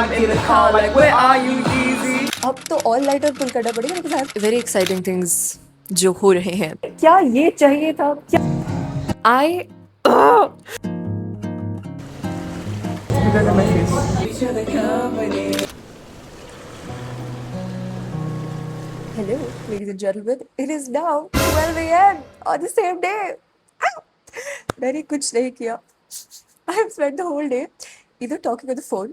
I'm in the car like where are you Yeezy? अब तो all lighter पुल करना पड़ेगा because I have very exciting things जो हो रहे हैं. क्या ये चाहिए था क्या? I Because of my face. Hello, ladies and gentlemen. It is now 12 a.m. on the same day. मैंने कुछ नहीं किया. I have spent the whole day either talking on the phone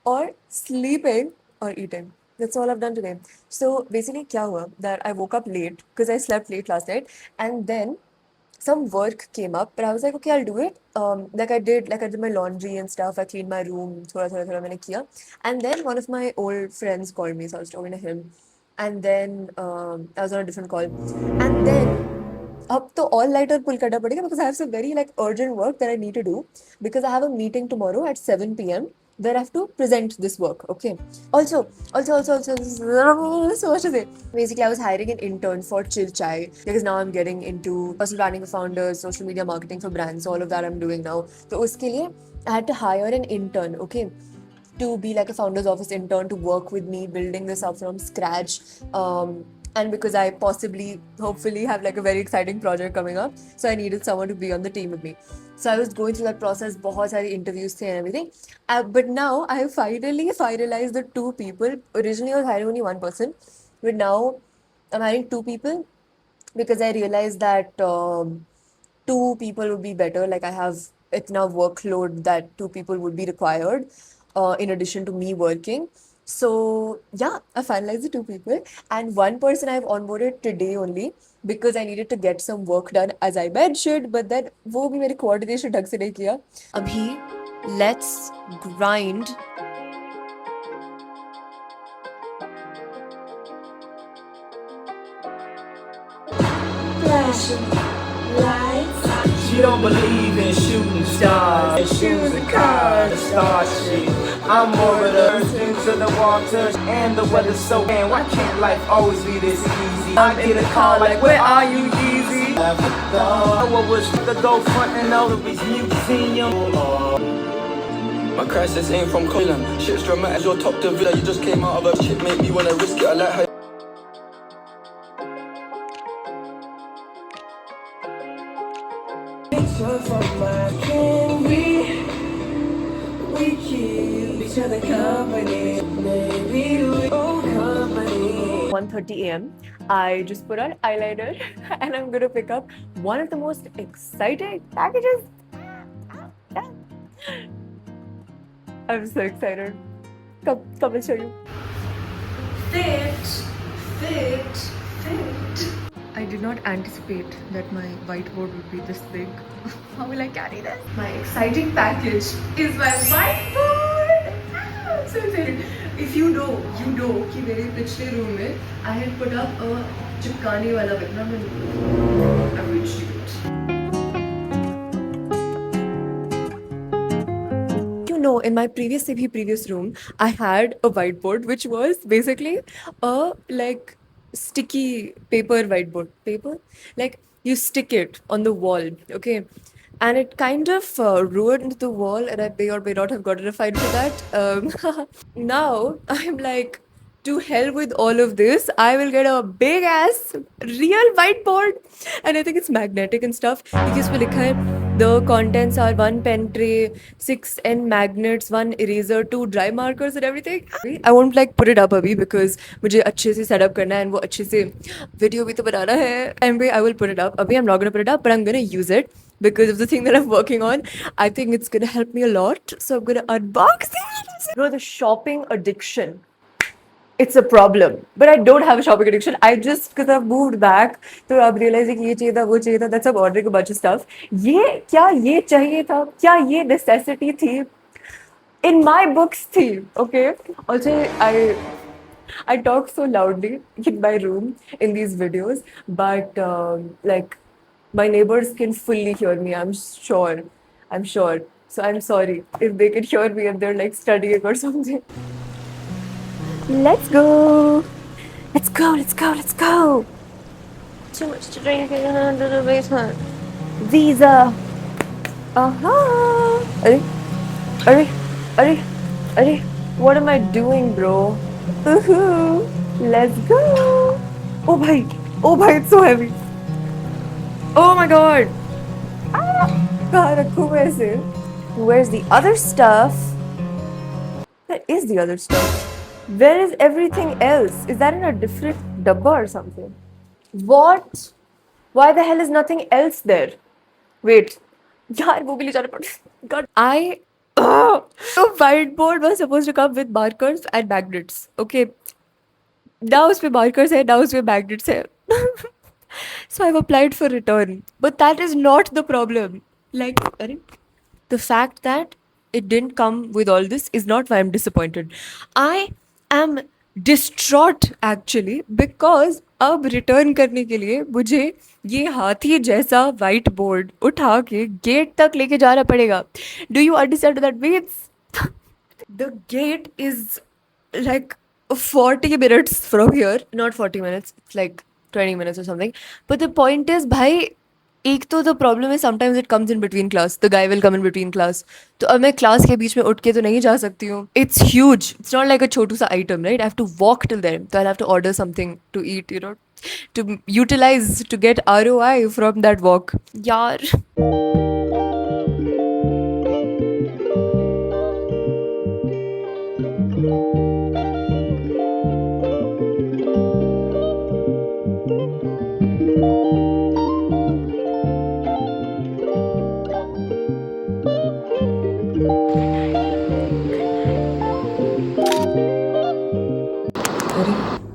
or sleeping or eating. That's all I've done today. So basically, क्या हुआ that I woke up late because I slept late last night, and then some work came up, but I was like, okay, I'll do it. Like I did my laundry and stuff. I cleaned my room. थोड़ा मैंने किया. And then one of my old friends called me, so I was talking to him. And then I was on a different call. And then अब तो all nighter pull करना पड़ेगा because I have some very like urgent work that I need to do because I have a meeting tomorrow at 7 p.m. where I have to present this work. Okay. Also, so much to say. Basically, I was hiring an intern for Chill Chai because now I'm getting into personal branding for founders, social media marketing for brands. All of that I'm doing now. So उसके लिए I had to hire an intern. Okay. To be like a founder's office intern to work with me building this up from scratch. And because I possibly, hopefully, have like a very exciting project coming up, so I needed someone to be on the team with me. So I was going through that process, बहुत सारी interviews थे and everything. But now I have finally finalized the two people. Originally, I was hiring only one person, but now I'm hiring two people because I realized that two people would be better. Like I have enough workload that two people would be required in addition to me working. So yeah, I finalized the two people, and one person I've onboarded today only because I needed to get some work done as I mentioned, but then वो भी मेरे coordination ढंग से नहीं किया. अभी let's grind. Flashing lights. She don't believe in shooting stars, shoes and cars, star shit. I'm more of the earth into the water and the weather's so man. Why can't life always be this easy? I'm in the car like where are you Yeezy? I wish to go front and over his museum. My crisis ain't from Coilan. Shit's dramatic, you're top to villa. You just came out of a shit, make me wanna risk it. I like how Can we keep each other company? Maybe we own company. 1:30 a.m. I just put on eyeliner and I'm gonna pick up one of the most exciting packages. I'm so excited. Come, I'll show you. Fit. I did not anticipate that my whiteboard would be this big. How will I carry this? My exciting package is my whiteboard. I'm so excited. If you know कि मेरे पिछले room में I had put up a चिपकाने वाला विकल्प. I will show it. You know, in my previous room, I had a whiteboard which was basically a like sticky paper whiteboard. Paper? Like you stick it on the wall, okay? And it kind of ruined the wall, and I may or may not have gotten a fine for that. Now I'm like, to hell with all of this. I will get a big ass real whiteboard, and I think it's magnetic and stuff. क्योंकि इसमें लिखा है the contents are 1 pen tray, 6 N magnets, 1 eraser, 2 dry markers and everything. I won't like put it up अभी because मुझे अच्छे से setup करना है and वो अच्छे से video भी तो बनाना है. Anyway, I will put it up. अभी I'm not gonna put it up, but I'm gonna use it because of the thing that I'm working on. I think it's gonna help me a lot. So I'm gonna unbox it. You know, the shopping addiction. It's a problem, but I don't have a shopping addiction. I just because I've moved back, तो अब realize कि ये चाहिए था, वो चाहिए था. That's why I'm ordering a bunch of stuff. ये चाहिए था? क्या ये necessity थी? In my books थी, okay? Also, I talk so loudly in my room in these videos, but like my neighbors can fully hear me. I'm sure. So I'm sorry if they can hear me and they're like studying or something. Let's go. Too much to drink in the basement. Visa. Aha. Are. What am I doing, bro? Woohoo! Let's go! Oh, bhai! Oh, bhai, it's so heavy! Oh my god! कहाँ रखूँ मैं इसे? Where's the other stuff? Where is the other stuff? Where is everything else? Is that in a different dabba or something? What? Why the hell is nothing else there? Wait. यार वो भी ले जाना पड़ा. God, the whiteboard was supposed to come with markers and magnets. Okay. Now उसमें markers है, now उसमें magnets है. So I've applied for return. But that is not the problem. Like, अरे, the fact that it didn't come with all this is not why I'm disappointed. I am distraught actually because अब return करने के लिए मुझे ये हाथी जैसा white board उठा के गेट तक लेके जाना पड़ेगा. Do you understand that means? The gate is like 40 minutes from here. Not 40 minutes, it's like 20 minutes or something. But the point is, bhai, एक तो the problem is sometimes it comes in between class. The guy will come in between class. तो अब मैं class के बीच में उठ के तो नहीं जा सकती हूँ. It's huge. It's not like a छोटू सा item, right? I have to walk till there. So I'll have to order something to eat, you know, to utilize, to get ROI from that walk. यार.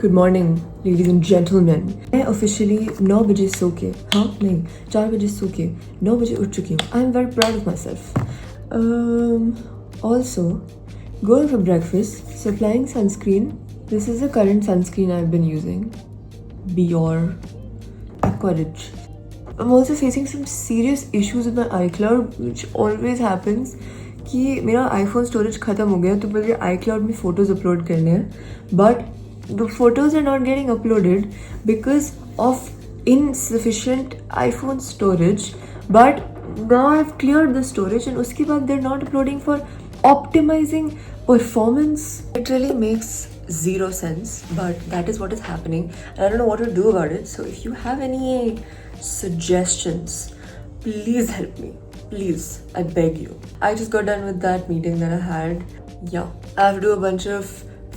Good morning, ladies and gentlemen. मैं officially 9 बजे सो के, हाँ नहीं 4 बजे सो के 9 बजे उठ चुकी हूँ. I'm very proud of myself. Also, going for breakfast, so applying sunscreen. This is the current sunscreen I've been using. Biore Aquaridge. I'm also facing some serious issues with my iCloud, which always happens. कि मेरा iPhone storage ख़त्म हो गया तो मुझे iCloud में photos upload करने हैं. But the photos are not getting uploaded because of insufficient iPhone storage. But now I've cleared the storage and उसके बाद they're not uploading for optimizing performance. It really makes zero sense, but that is what is happening and I don't know what to do about it. So if you have any suggestions, please help me. Please, I beg you. I just got done with that meeting that I had. Yeah, I have to do a bunch of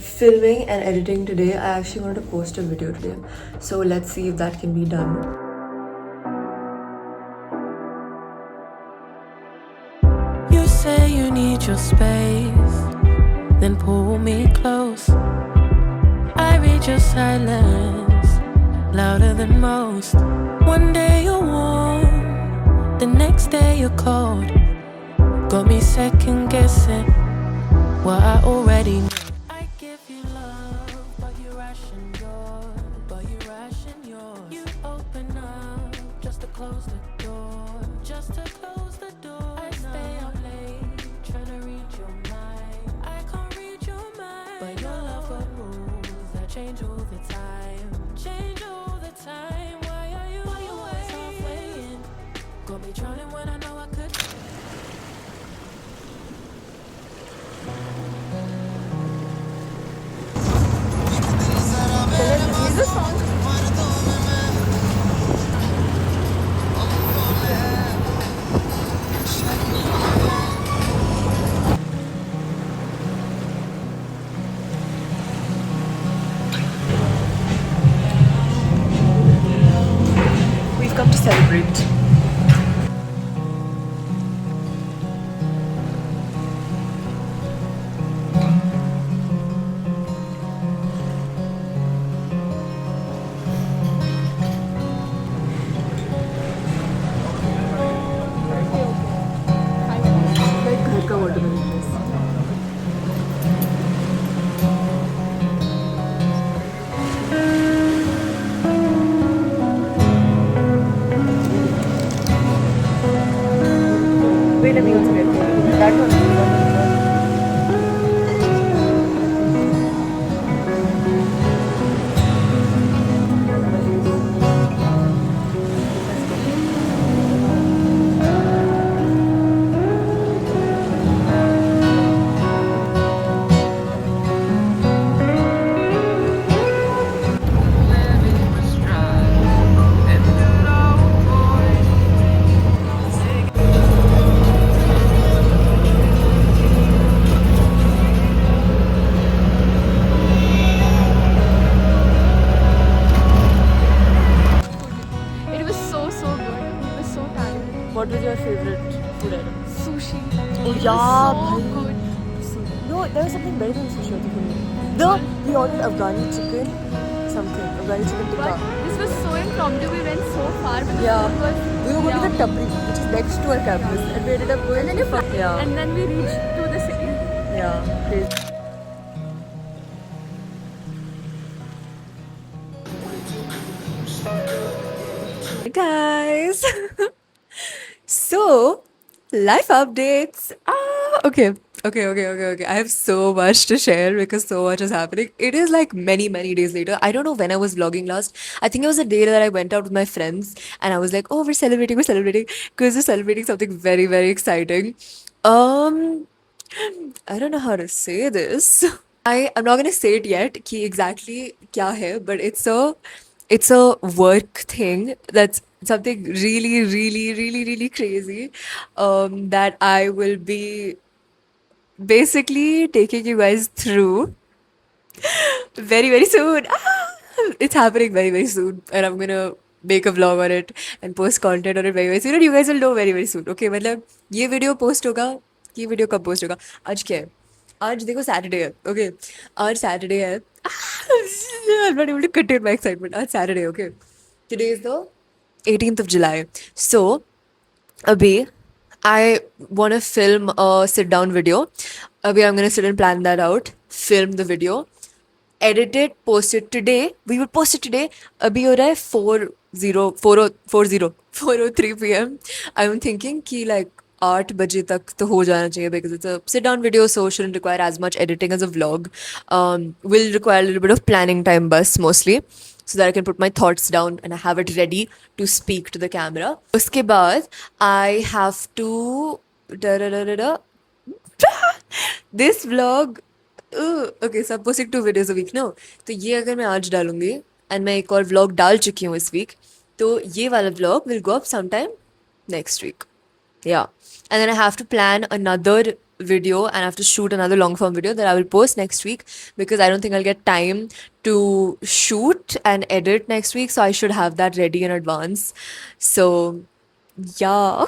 filming and editing today. I actually wanted to post a video today, so let's see if that can be done. You say you need your space, then pull me close. I read your silence louder than most. One day you're warm, the next day you're cold. Got me second guessing what I already know. Close the door, just to close the door. I stay up late, trying to read your mind. I can't read your mind, but your love for rules that change all the time. Change all the time. Why are you always halfway in? Got me drowning when I know I could. Is this song? We've come to celebrate. घर का watermelon juice. Wait, let me also get that one. even better than sushi. We ordered Afghani chicken, something. Afghani chicken tikka. But this was so impromptu. We went so far, but the Yeah. food was We were going to the yum. Tabri, which is next to our campus, and we ended up going. And then you Yeah. and then we reached to the city. Yeah. Crazy. Hey guys. So, life updates. Okay. I have so much to share because so much is happening. It is like many, many days later. I don't know when I was vlogging last. I think it was a day that I went out with my friends and I was like, oh, we're celebrating because we're celebrating something very, very exciting. Um, I don't know how to say this. I'm not gonna say it yet कि exactly क्या है, but it's a work thing that's something really, really, really, really crazy that I will be basically taking you guys through very, very soon. It's happening very, very soon, and I'm gonna make a vlog on it and post content on it very, very soon. And you guys will know very, very soon. Okay, मतलब ये video post होगा, ये video कब post होगा? आज क्या है? आज देखो सैटरडे है. Okay, आज सैटरडे है. I'm not able to contain my excitement. आज Saturday. Okay, today is the 18th of July. So, abhi I want to film a sit down video. Abhi I'm gonna sit and plan that out, film the video, edit it, post it today. We will post it today. अभी हो रहा है 4:03 p.m. I'm thinking कि like 8 बजे तक तो हो जाना चाहिए because it's a sit down video, so shouldn't require as much editing as a vlog. Will require a little bit of planning time bus mostly, so that I can put my thoughts down and I have it ready to speak to the camera. उसके बाद I have to this vlog. Okay, so I'm posting 2 videos a week now. तो ये अगर मैं आज डालूंगी and मैं एक और vlog डाल चुकी हूँ इस week, तो ये वाला vlog will go up sometime next week. Yeah. And then I have to plan another video and I have to shoot another long form video that I will post next week because I don't think I'll get time to shoot and edit next week. So I should have that ready in advance. So, yeah.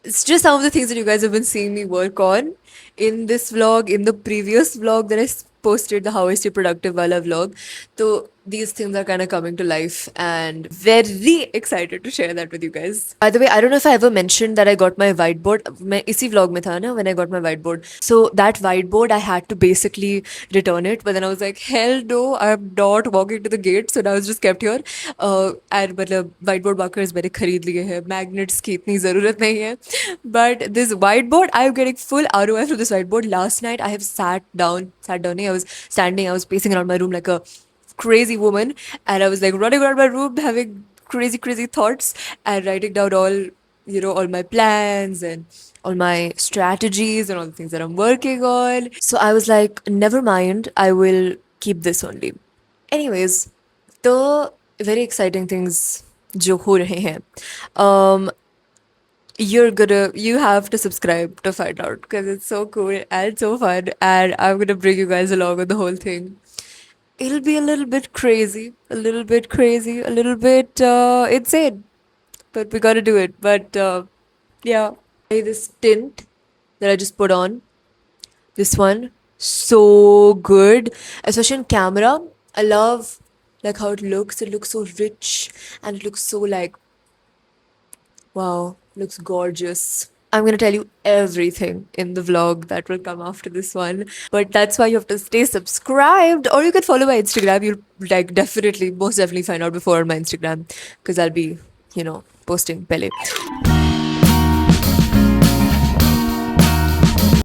It's just some of the things that you guys have been seeing me work on in this vlog, in the previous vlog that I posted, the How I Stay Productive wala vlog. So these things are kind of coming to life and very excited to share that with you guys. By the way, I don't know if I ever mentioned that I got my whiteboard. मैं इसी vlog में था ना when I got my whiteboard. So that whiteboard I had to basically return it, but then I was like, hell no, I'm not walking to the gate. So now it's just kept here. And मतलब whiteboard markers मैंने खरीद लिए हैं. Magnets की इतनी ज़रूरत नहीं है. But this whiteboard, I'm getting full ROI from this whiteboard. Last night I have sat down. I was standing. I was pacing around my room like a crazy woman, and I was like running around my room having crazy thoughts and writing down all my plans and all my strategies and all the things that I'm working on. So I was like, never mind, I will keep this only. Anyways, the very exciting things जो हो रहे हैं, you have to subscribe to find out because it's so cool and so fun, and I'm gonna bring you guys along with the whole thing. It'll be a little bit crazy, a little bit insane, but we gotta do it. But yeah, this tint that I just put on, this one, so good, especially in camera. I love like how it looks. It looks so rich and it looks so like, wow, looks gorgeous. I'm gonna tell you everything in the vlog that will come after this one. But that's why you have to stay subscribed, or you can follow my Instagram. You'll like most definitely find out before on my Instagram because I'll be, posting pehle.